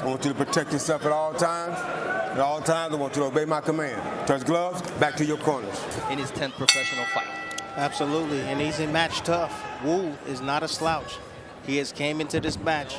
I want you to protect yourself at all times. At all times, I want you to obey my command. Touch gloves, back to your corners. In his 10th professional fight. Absolutely, and he's in match tough. Wu is not a slouch. He has came into this match.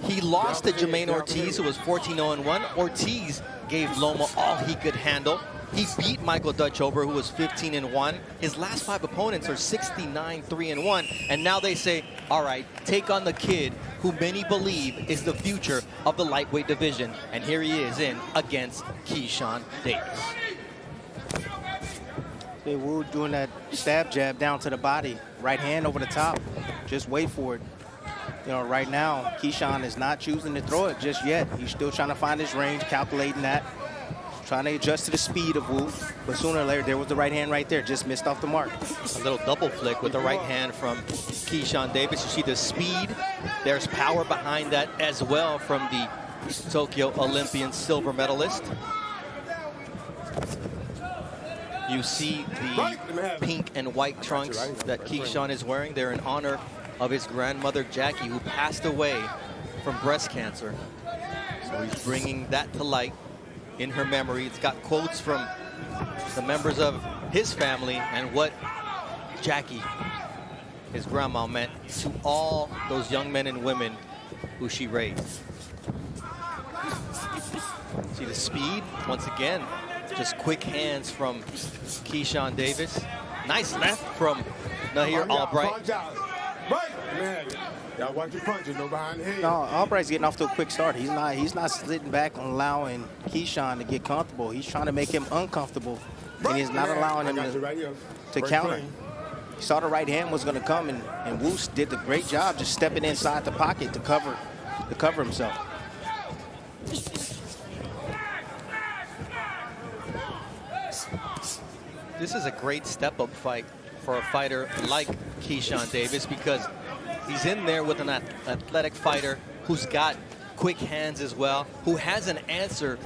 He lost to Jermaine Ortiz, who was 14-0-1. Ortiz gave Loma all he could handle. He beat Michael Dutchover, who was 15-1. His last 5 opponents are 69-3-1. And now they say, all right, take on the kid who many believe is the future of the lightweight division. And here he is in against Keyshawn Davis. Hey, Wu doing that stab jab down to the body. Right hand over the top. Just wait for it. You know, right now, Keyshawn is not choosing to throw it just yet. He's still trying to find his range, calculating that. Trying to adjust to the speed of Wu. But sooner or later, there was the right hand right there. Just missed off the mark. A little double flick with the right hand from Keyshawn Davis. You see the speed. There's power behind that as well from the Tokyo Olympian silver medalist. You see the pink and white trunks that Keyshawn is wearing. They're in honor of his grandmother, Jackie, who passed away from breast cancer. So he's bringing that to light in her memory. It's got quotes from the members of his family and what Jackie, his grandma, meant to all those young men and women who she raised. See the speed, once again, just quick hands from Keyshawn Davis. Nice left from Nahir Albright. Y'all watch your punches, no behind the head. No, Albright's getting off to a quick start. He's not sitting back and allowing Keyshawn to get comfortable. He's trying to make him uncomfortable, and he's not allowing him to counter. He saw the right hand was going to come, and Wu did a great job just stepping inside the pocket to cover himself. This is a great step-up fight for a fighter like Keyshawn Davis, because he's in there with an athletic fighter who's got quick hands as well, who has an answer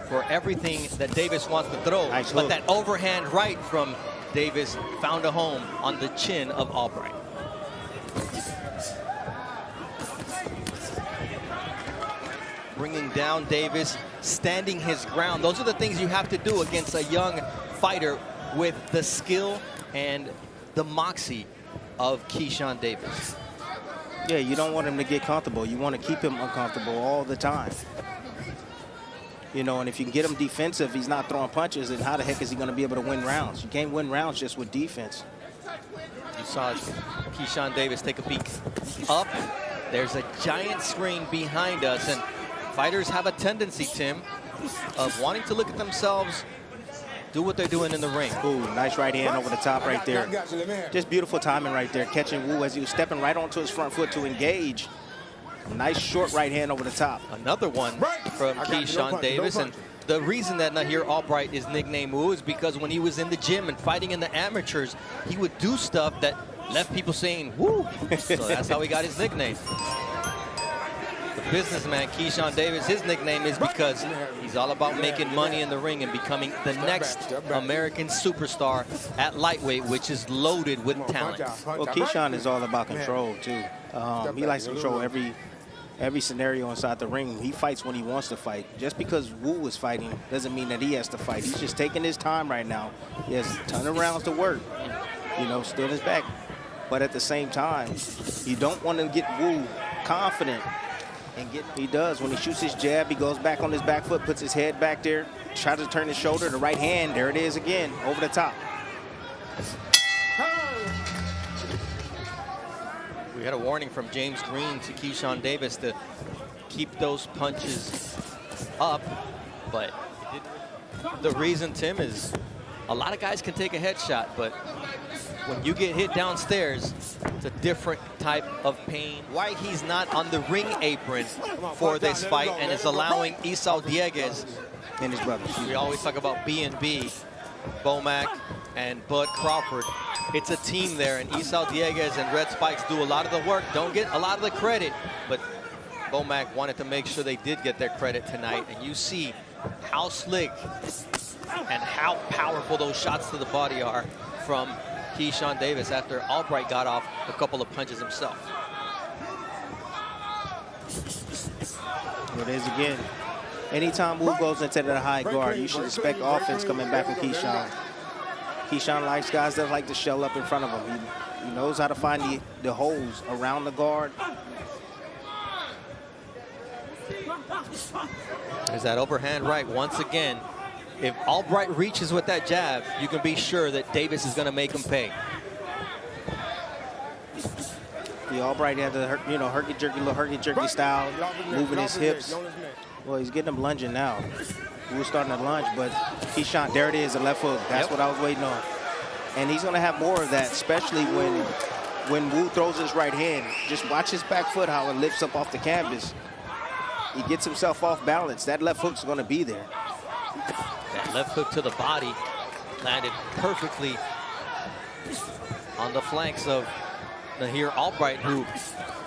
for everything that Davis wants to throw. Nice but hook. that overhand right from Davis found a home on the chin of Albright. Bringing down Davis, standing his ground. Those are the things you have to do against a young fighter with the skill and the moxie of Keyshawn Davis. Yeah, you don't want him to get comfortable. You want to keep him uncomfortable all the time. You know, and if you can get him defensive, he's not throwing punches, then how the heck is he going to be able to win rounds? You can't win rounds just with defense. You saw Keyshawn Davis take a peek up. There's a giant screen behind us, and fighters have a tendency, Tim, of wanting to look at themselves, do what they're doing in the ring. Ooh, nice right hand over the top right there. Just beautiful timing right there, catching Wu as he was stepping right onto his front foot to engage. Nice short right hand over the top. Another one from Keyshawn Davis. And the reason that Nahir Albright is nicknamed Wu is because when he was in the gym and fighting in the amateurs, he would do stuff that left people saying, woo. So that's how he got his nickname. The businessman, Keyshawn Davis, his nickname is because he's all about making money in the ring and becoming the next American superstar at lightweight, which is loaded with talent. Well, Keyshawn is all about control, too. He likes to control every scenario inside the ring. He fights when he wants to fight. Just because Wu is fighting doesn't mean that he has to fight. He's just taking his time right now. He has a ton of rounds to work, you know, still his back. But at the same time, you don't want to get Wu confident. He does. When he shoots his jab, he goes back on his back foot, puts his head back there, tries to turn his shoulder, the right hand, there it is again, over the top. We had a warning from James Green to Keyshawn Davis to keep those punches up, but the reason, Tim, is a lot of guys can take a headshot, but when you get hit downstairs, it's a different type of pain. Why he's not on the ring apron for this fight and is allowing Esau Dieguez and his brothers. We always talk about B&B, Bomac and Bud Crawford. It's a team there, and Esau Dieguez and Red Spikes do a lot of the work, don't get a lot of the credit, but Bomac wanted to make sure they did get their credit tonight, and you see how slick and how powerful those shots to the body are from Keyshawn Davis after Albright got off a couple of punches himself. It is again. Anytime Wu goes into the high guard, you should expect offense coming back from Keyshawn. Keyshawn likes guys that like to shell up in front of him. He knows how to find the holes around the guard. There's that overhand right once again. If Albright reaches with that jab, you can be sure that Davis is going to make him pay. The Albright had the herky-jerky style, moving his hips. Well, he's getting him lunging now. We were starting to lunge, but Keyshawn, there it is, a left hook. That's what I was waiting on. And he's going to have more of that, especially when Wu throws his right hand. Just watch his back foot, how it lifts up off the canvas. He gets himself off balance. That left hook's going to be there. That left hook to the body landed perfectly on the flanks of Nahir Albright, who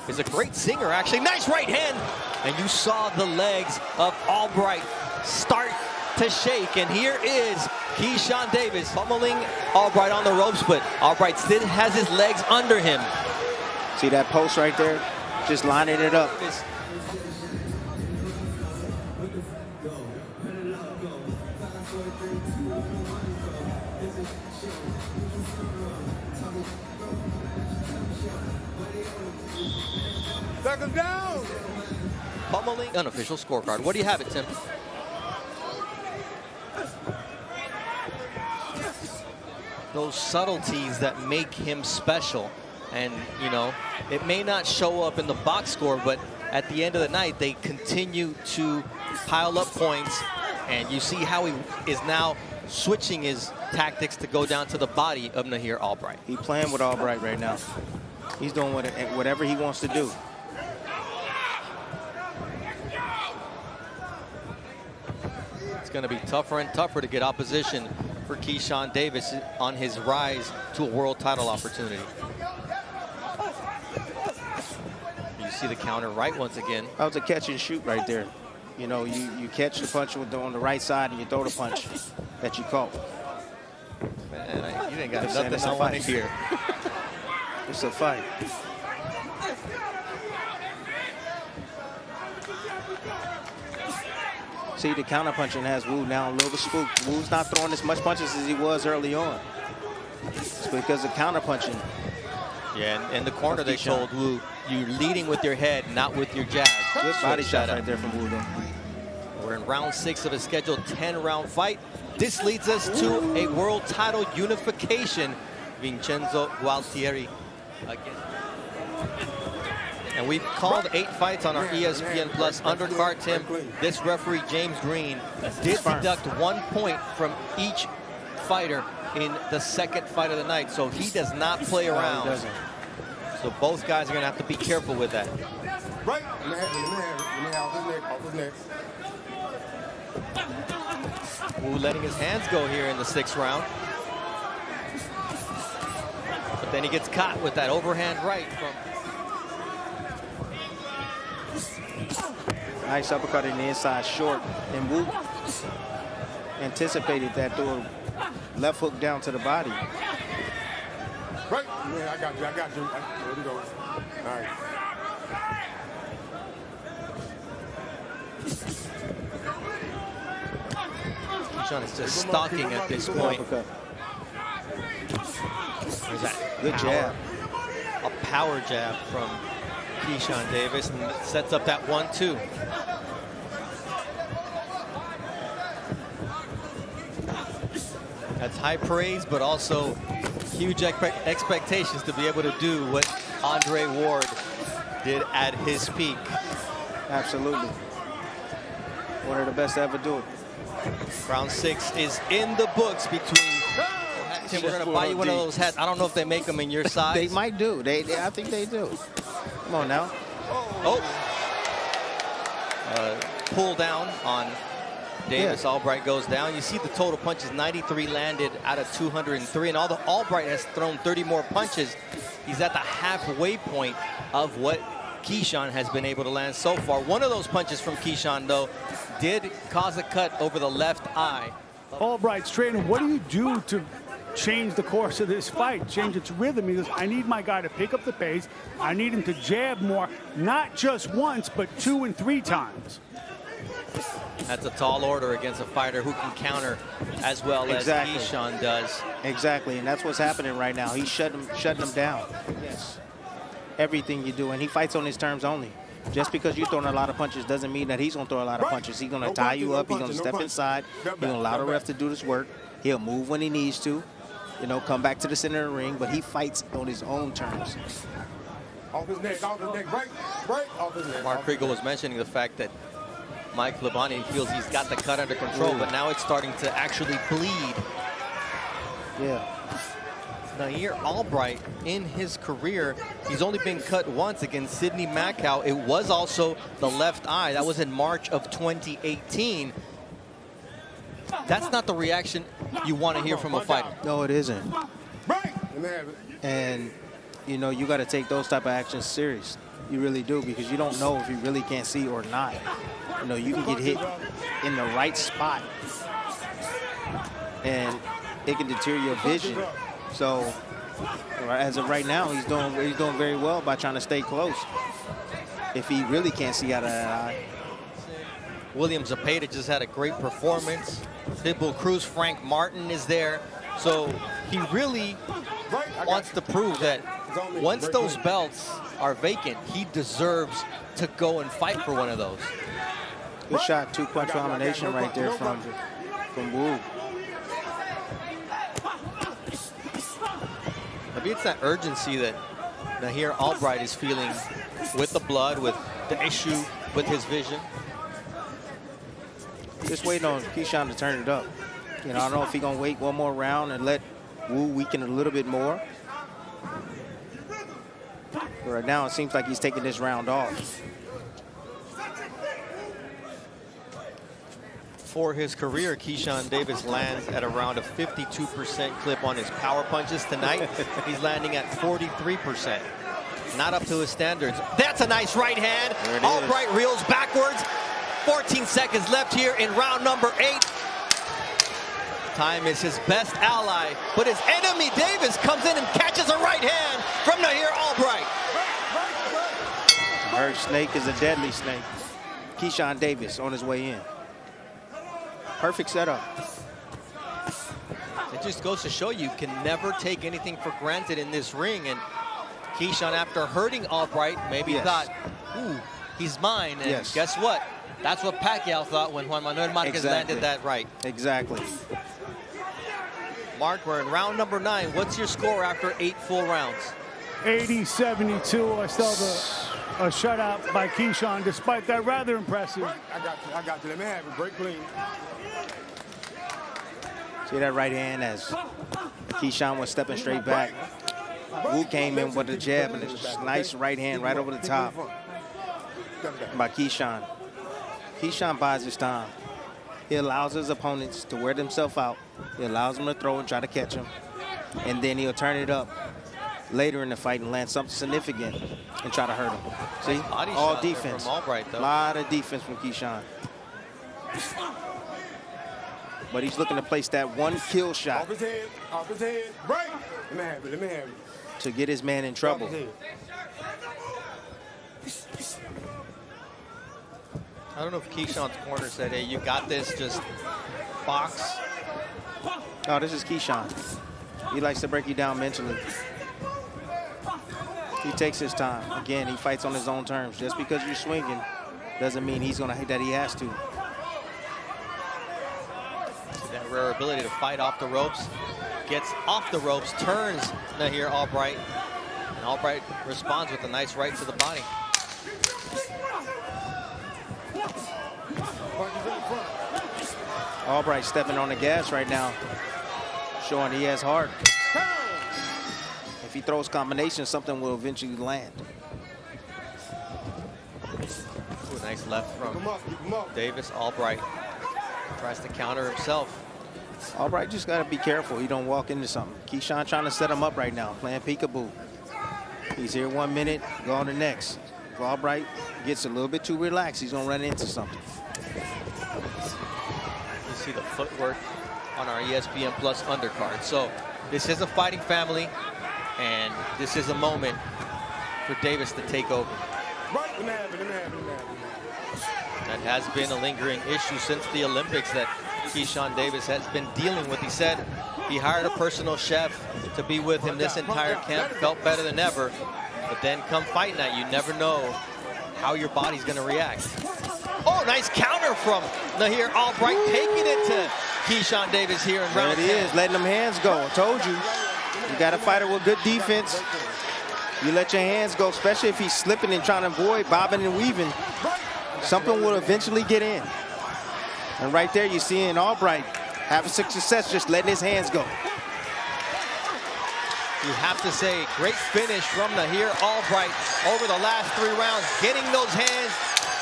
is a great singer, actually. Nice right hand. And you saw the legs of Albright start to shake. And here is Keyshawn Davis pummeling Albright on the ropes, but Albright still has his legs under him. See that post right there? Just lining it up. Seconds down. Pummeling unofficial scorecard. What do you have it, Tim? Those subtleties that make him special. And, you know, it may not show up in the box score, but at the end of the night, they continue to pile up points. And you see how he is now switching his tactics to go down to the body of Nahir Albright. He's playing with Albright right now. He's doing whatever he wants to do. It's going to be tougher and tougher to get opposition for Keyshawn Davis on his rise to a world title opportunity. You see the counter right once again. That was a catch and shoot right there. You know, you catch the punch on the right side and you throw the punch that you caught. Man, you ain't got nothing I want to hear. It's a fight. See, the counter punching has Wu now a little bit spooked. Wu's not throwing as much punches as he was early on. It's because of counter punching. Yeah, in the corner they told Wu, you're leading with your head, not with your jab. Good body shot right there from Wu, though. We're in round 6 of a scheduled 10-round fight. This leads us to a world title unification. Vincenzo Gualtieri again. And we've called 8 fights on our ESPN Plus undercard, Tim. This referee, James Green, did deduct 1 point from each fighter in the second fight of the night. So he does not play around. No, he doesn't. So both guys are going to have to be careful with that. Right. Off his neck. Wu letting his hands go here in the 6th round. But then he gets caught with that overhand right from... Nice uppercut in the inside short. And Wu anticipated that through a left hook down to the body. Right. Yeah, I got you. There we go. All right. Keyshawn is just stalking at this point. Uppercut. There's that Good jab. A power jab from Keyshawn Davis, and it sets up that 1-2. That's high praise, but also huge expectations to be able to do what Andre Ward did at his peak. Absolutely. One of the best to ever do it. Round 6 is in the books between... Tim, we're going to buy you one of those hats. I don't know if they make them in your size. They might do. I think they do. Come on now. Oh. Pull down on Davis. Yeah. Albright goes down. You see the total punches, 93 landed out of 203. And although Albright has thrown 30 more punches, he's at the halfway point of what Keyshawn has been able to land so far. One of those punches from Keyshawn, though, did cause a cut over the left eye. Albright's trainer, what do you do to change the course of this fight, change its rhythm? Because I need my guy to pick up the pace. I need him to jab more, not just once, but 2 and 3 times. That's a tall order against a fighter who can counter as well as Keyshawn does. Exactly, and that's what's happening right now. He's shutting him down. Yes. Everything you do, and he fights on his terms only. Just because you're throwing a lot of punches doesn't mean that he's going to throw a lot of punches. He's going to tie you up. He's going to step inside. He's going to allow the ref to do this work. He'll move when he needs to, you know, come back to the center of the ring, but he fights on his own terms. Off his neck, break, off his neck. Mark Kriegel was mentioning the fact that Mike Labani feels he's got the cut under control, but now it's starting to actually bleed. Yeah. Nahir Albright, in his career, he's only been cut once against Sidney Macau. It was also the left eye. That was in March of 2018. That's not the reaction you want to hear from a fighter. No, it isn't. And, you know, you got to take those type of actions serious. You really do, because you don't know if you really can't see or not. You know, you can get hit in the right spot, and it can deter your vision. So, as of right now, he's doing very well by trying to stay close. If he really can't see out of that eye. William Zepeda just had a great performance. Pitbull Cruz, Frank Martin is there. So he really wants to prove that once those belts are vacant, he deserves to go and fight for one of those. Good shot, two-punch combination right there from Wu. Maybe it's that urgency that Nahir Albright is feeling with the blood, with the issue with his vision. Just waiting on Keyshawn to turn it up. You know, I don't know if he's going to wait one more round and let Wu weaken a little bit more. But right now, it seems like he's taking this round off. For his career, Keyshawn Davis lands at around a 52% clip on his power punches. Tonight, he's landing at 43%. Not up to his standards. That's a nice right hand. Albright reels backwards. 14 seconds left here in round number 8. Time is his best ally, but his enemy Davis comes in and catches a right hand from Nahir Albright. Her snake is a deadly snake. Keyshawn Davis on his way in. Perfect setup. It just goes to show you can never take anything for granted in this ring. And Keyshawn, after hurting Albright, maybe thought, ooh, he's mine. And guess what? That's what Pacquiao thought when Juan Manuel Marquez landed that right. Exactly. Mark, we're in round number 9. What's your score after 8 full rounds? 80-72. I still have a shutout by Keyshawn, despite that rather impressive. I got you. Let me have it. Break clean. See that right hand as Keyshawn was stepping straight back. Wu came in with a jab and a nice right hand right over the top by Keyshawn. Keyshawn buys his time. He allows his opponents to wear themselves out. He allows them to throw and try to catch him. And then he'll turn it up later in the fight and land something significant and try to hurt him. See? All defense. From Albright, though. A lot of defense from Keyshawn. But he's looking to place that one kill shot. Off his head, break. Let me have it. To get his man in trouble. I don't know if Keyshawn's corner said, hey, you got this, just box. Oh, this is Keyshawn. He likes to break you down mentally. He takes his time. Again, he fights on his own terms. Just because you're swinging doesn't mean he's gonna that he has to. That rare ability to fight off the ropes. Gets off the ropes, turns Nahir Albright. And Albright responds with a nice right to the body. Albright stepping on the gas right now, showing he has heart. If he throws combinations, something will eventually land. Ooh, nice left from Davis. Albright tries to counter himself. Albright just got to be careful he don't walk into something. Keyshawn trying to set him up right now, playing peekaboo. He's here 1 minute, go on the next. If Albright gets a little bit too relaxed, he's going to run into something. You see the footwork on our ESPN Plus undercard. So this is a fighting family, and this is a moment for Davis to take over. That has been a lingering issue since the Olympics that Keyshawn Davis has been dealing with. He said he hired a personal chef to be with him this entire camp, felt better than ever. But then come fight night, you never know how your body's going to react. Oh, nice counter from Nahir Albright, taking it to Keyshawn Davis here in round 10. There it is, letting them hands go. I told you, you got a fighter with good defense. You let your hands go, especially if he's slipping and trying to avoid bobbing and weaving. Something will eventually get in. And right there, you're seeing Albright having success, just letting his hands go. You have to say, great finish from Nahir Albright over the last 3 rounds, getting those hands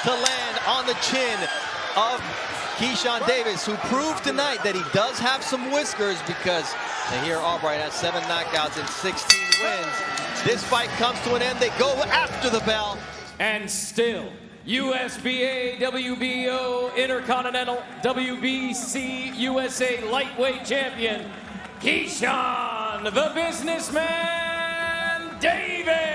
to land on the chin of Keyshawn Davis, who proved tonight that he does have some whiskers because Nahir Albright has 7 knockouts and 16 wins. This fight comes to an end. They go after the bell. And still, USBA, WBO, Intercontinental, WBC, USA lightweight champion, Keyshawn, the businessman, Davis.